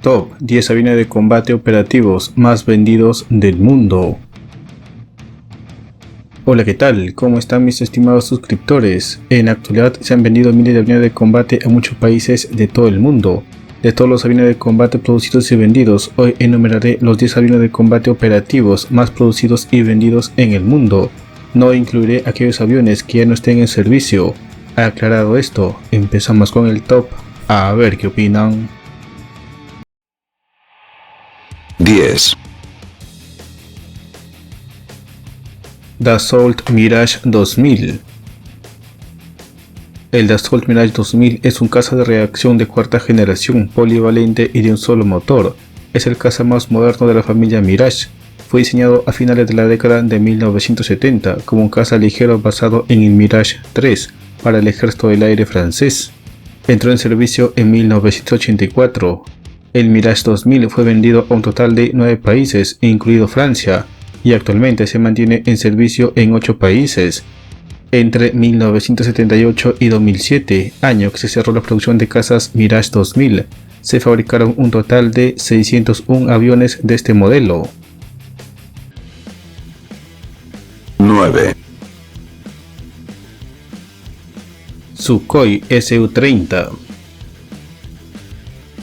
Top 10 aviones de combate operativos más vendidos del mundo. Hola, ¿qué tal? ¿Cómo están mis estimados suscriptores? En la actualidad se han vendido miles de aviones de combate a muchos países de todo el mundo. De todos los aviones de combate producidos y vendidos, hoy enumeraré los 10 aviones de combate operativos más producidos y vendidos en el mundo. No incluiré aquellos aviones que ya no estén en servicio. Aclarado esto, empezamos con el top. A ver qué opinan. 10. Dassault Mirage 2000. El Dassault Mirage 2000 es un caza de reacción de cuarta generación, polivalente y de un solo motor. Es el caza más moderno de la familia Mirage. Fue diseñado a finales de la década de 1970 como un caza ligero basado en el Mirage 3 para el ejército del aire francés. Entró en servicio en 1984. El Mirage 2000 fue vendido a un total de 9 países, incluido Francia, y actualmente se mantiene en servicio en 8 países. Entre 1978 y 2007, año que se cerró la producción de cazas Mirage 2000, se fabricaron un total de 601 aviones de este modelo. 9. Sukhoi Su-30.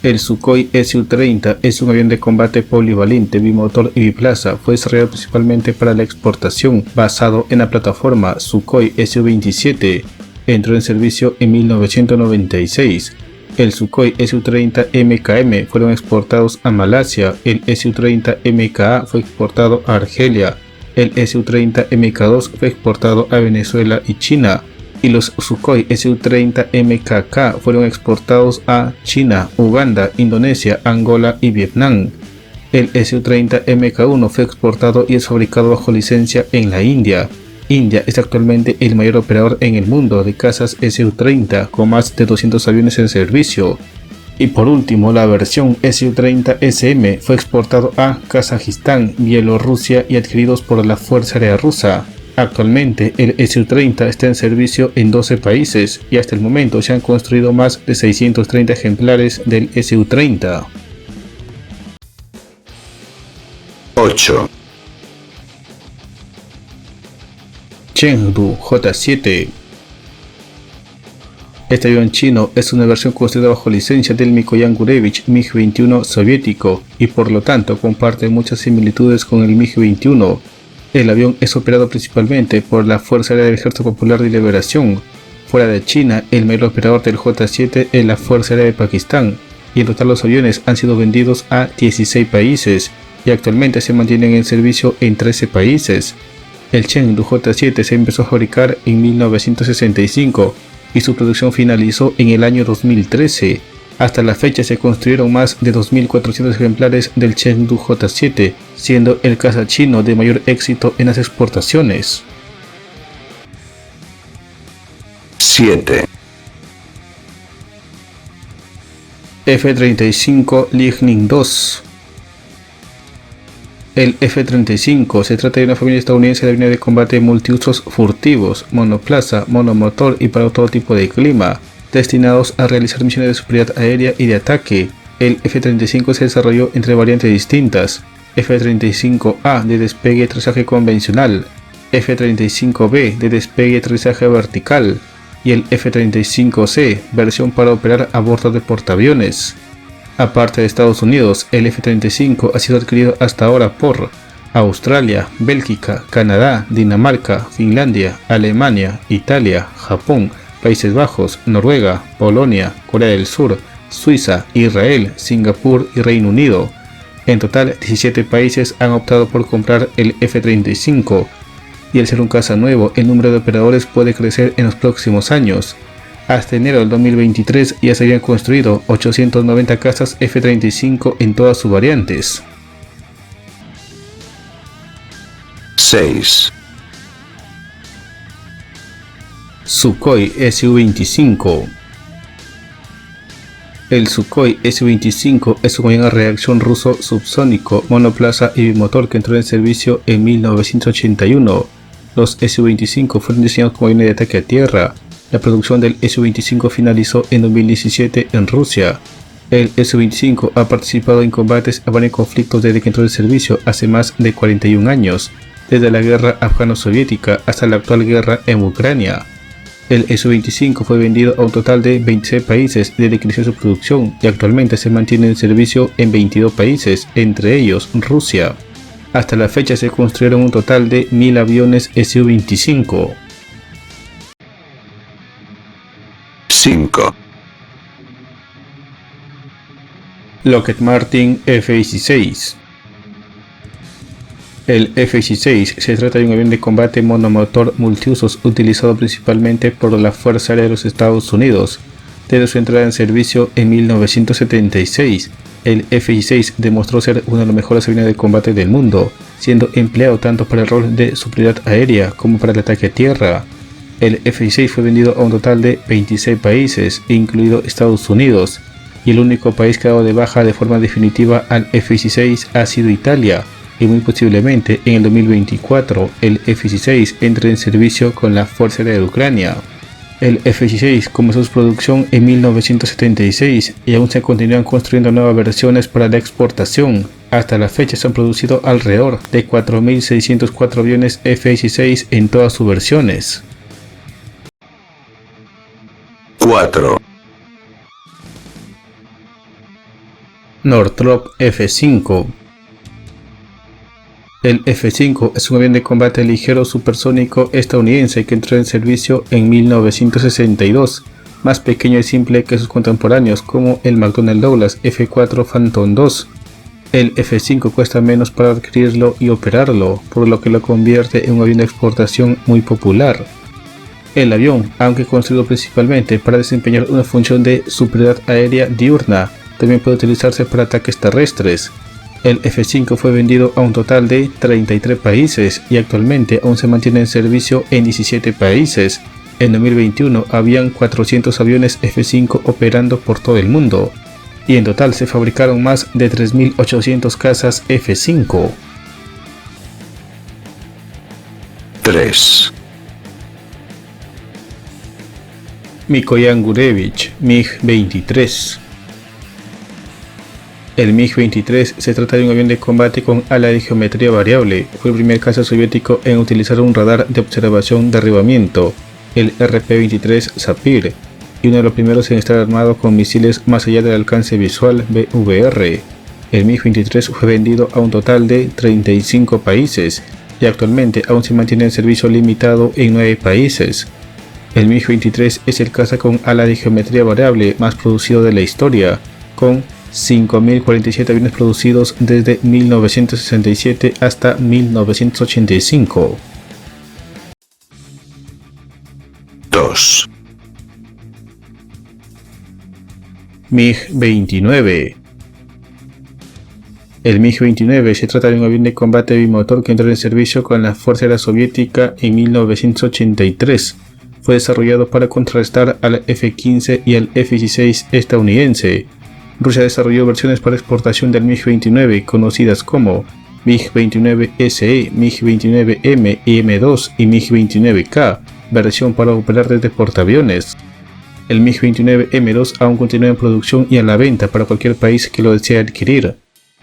El Sukhoi Su-30 es un avión de combate polivalente, bimotor y biplaza. Fue desarrollado principalmente para la exportación, basado en la plataforma Sukhoi Su-27. Entró en servicio en 1996. El Sukhoi Su-30 MKM fueron exportados a Malasia. El Su-30 MKA fue exportado a Argelia. El Su-30 MK2 fue exportado a Venezuela y China. Y los Sukhoi Su-30 MKK fueron exportados a China, Uganda, Indonesia, Angola y Vietnam. El Su-30 MK1 fue exportado y es fabricado bajo licencia en la India. India es actualmente el mayor operador en el mundo de cazas Su-30, con más de 200 aviones en servicio. Y por último, la versión Su-30 SM fue exportado a Kazajistán, Bielorrusia y adquiridos por la Fuerza Aérea Rusa. Actualmente el Su-30 está en servicio en 12 países y hasta el momento se han construido más de 630 ejemplares del Su-30. 8. Chengdu J-7. Este avión chino es una versión construida bajo licencia del Mikoyan Gurevich MiG-21 soviético y por lo tanto comparte muchas similitudes con el MiG-21. El avión es operado principalmente por la Fuerza Aérea del Ejército Popular de Liberación. Fuera de China, el mayor operador del J-7 es la Fuerza Aérea de Pakistán, y en total los aviones han sido vendidos a 16 países y actualmente se mantienen en servicio en 13 países. El Chengdu J-7 se empezó a fabricar en 1965 y su producción finalizó en el año 2013. Hasta la fecha se construyeron más de 2.400 ejemplares del Chengdu J-7, siendo el caza chino de mayor éxito en las exportaciones. 7. F-35 Lightning II. El F-35 se trata de una familia estadounidense de aviones de combate multiusos furtivos, monoplaza, monomotor y para todo tipo de clima, destinados a realizar misiones de superioridad aérea y de ataque. El F-35 se desarrolló entre variantes distintas: F-35A de despegue y aterrizaje convencional, F-35B de despegue y aterrizaje vertical y el F-35C, versión para operar a bordo de portaaviones. Aparte de Estados Unidos, el F-35 ha sido adquirido hasta ahora por Australia, Bélgica, Canadá, Dinamarca, Finlandia, Alemania, Italia, Japón, Países Bajos, Noruega, Polonia, Corea del Sur, Suiza, Israel, Singapur y Reino Unido. En total, 17 países han optado por comprar el F-35, y al ser un caza nuevo, el número de operadores puede crecer en los próximos años. Hasta enero del 2023 ya se habían construido 890 cazas F-35 en todas sus variantes. 6. Sukhoi Su-25. El Sukhoi Su-25 es un avión a reacción ruso subsónico, monoplaza y bimotor que entró en servicio en 1981. Los Su-25 fueron diseñados como aviones de ataque a tierra. La producción del Su-25 finalizó en 2017 en Rusia. El Su-25 ha participado en combates a varios conflictos desde que entró en servicio hace más de 41 años, desde la guerra afgano-soviética hasta la actual guerra en Ucrania. El Su-25 fue vendido a un total de 26 países desde que inició su producción y actualmente se mantiene en servicio en 22 países, entre ellos Rusia. Hasta la fecha se construyeron un total de 1000 aviones Su-25. 5, Lockheed Martin F-16. El F-16 se trata de un avión de combate monomotor multiusos utilizado principalmente por la Fuerza Aérea de los Estados Unidos. Desde su entrada en servicio en 1976, el F-16 demostró ser uno de los mejores aviones de combate del mundo, siendo empleado tanto para el rol de superioridad aérea como para el ataque a tierra. El F-16 fue vendido a un total de 26 países, incluido Estados Unidos, y el único país que ha dado de baja de forma definitiva al F-16 ha sido Italia, y muy posiblemente en el 2024 el F-16 entre en servicio con la Fuerza Aérea de Ucrania. El F-16 comenzó su producción en 1976 y aún se continúan construyendo nuevas versiones para la exportación. Hasta la fecha se han producido alrededor de 4.604 aviones F-16 en todas sus versiones. 4, Northrop F-5. El F-5 es un avión de combate ligero supersónico estadounidense que entró en servicio en 1962, más pequeño y simple que sus contemporáneos como el McDonnell Douglas F-4 Phantom II. El F-5 cuesta menos para adquirirlo y operarlo, por lo que lo convierte en un avión de exportación muy popular. El avión, aunque construido principalmente para desempeñar una función de superioridad aérea diurna, también puede utilizarse para ataques terrestres. El F-5 fue vendido a un total de 33 países y actualmente aún se mantiene en servicio en 17 países. En 2021 habían 400 aviones F-5 operando por todo el mundo y en total se fabricaron más de 3.800 cazas F-5. 3, Mikoyan Gurevich MiG-23. El MiG-23 se trata de un avión de combate con ala de geometría variable. Fue el primer caza soviético en utilizar un radar de observación derribamiento, el RP-23 Sapir, y uno de los primeros en estar armado con misiles más allá del alcance visual BVR. El MiG-23 fue vendido a un total de 35 países y actualmente aún se mantiene en servicio limitado en 9 países. El MiG-23 es el caza con ala de geometría variable más producido de la historia, con 5.047 aviones producidos desde 1967 hasta 1985. 2, MiG-29. El MiG-29 se trata de un avión de combate bimotor que entró en servicio con la Fuerza Aérea Soviética en 1983. Fue desarrollado para contrarrestar al F-15 y al F-16 estadounidense. Rusia desarrolló versiones para exportación del MiG-29 conocidas como MiG-29 SE, MiG-29M y M2 y MiG-29K, versión para operar desde portaaviones. El MiG-29 M2 aún continúa en producción y a la venta para cualquier país que lo desee adquirir.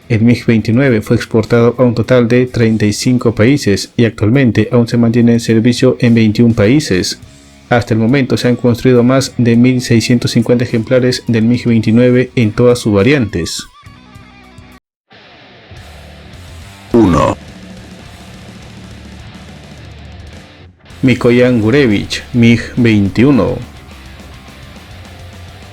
El MiG-29 fue exportado a un total de 35 países y actualmente aún se mantiene en servicio en 21 países. Hasta el momento se han construido más de 1.650 ejemplares del MiG-29 en todas sus variantes. 1, Mikoyan Gurevich MiG-21.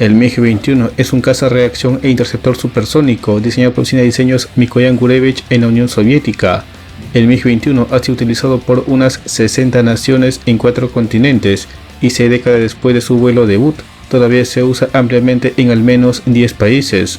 El MiG-21 es un caza reacción e interceptor supersónico diseñado por Cine Diseños Mikoyan Gurevich en la Unión Soviética. El MiG-21 ha sido utilizado por unas 60 naciones en 4 continentes y 6 décadas después de su vuelo debut, todavía se usa ampliamente en al menos 10 países.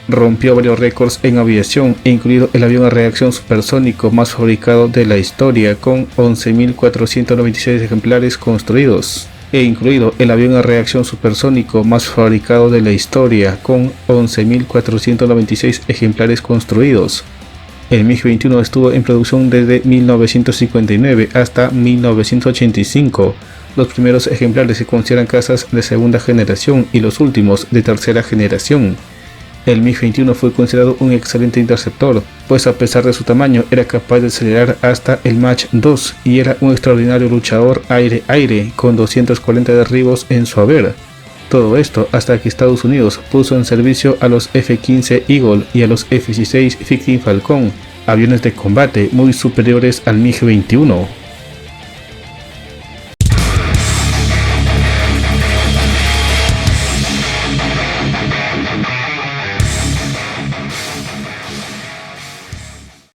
Rompió varios récords en aviación, incluido el avión a reacción supersónico más fabricado de la historia, con 11.496 ejemplares construidos, e incluido el avión a reacción supersónico más fabricado de la historia, con 11.496 ejemplares construidos. El MiG-21 estuvo en producción desde 1959 hasta 1985. Los primeros ejemplares se consideran cazas de segunda generación y los últimos de tercera generación. El MiG-21 fue considerado un excelente interceptor, pues a pesar de su tamaño era capaz de acelerar hasta el Mach 2 y era un extraordinario luchador aire-aire con 240 derribos en su haber. Todo esto hasta que Estados Unidos puso en servicio a los F-15 Eagle y a los F-16 Victory Falcon, aviones de combate muy superiores al MiG-21.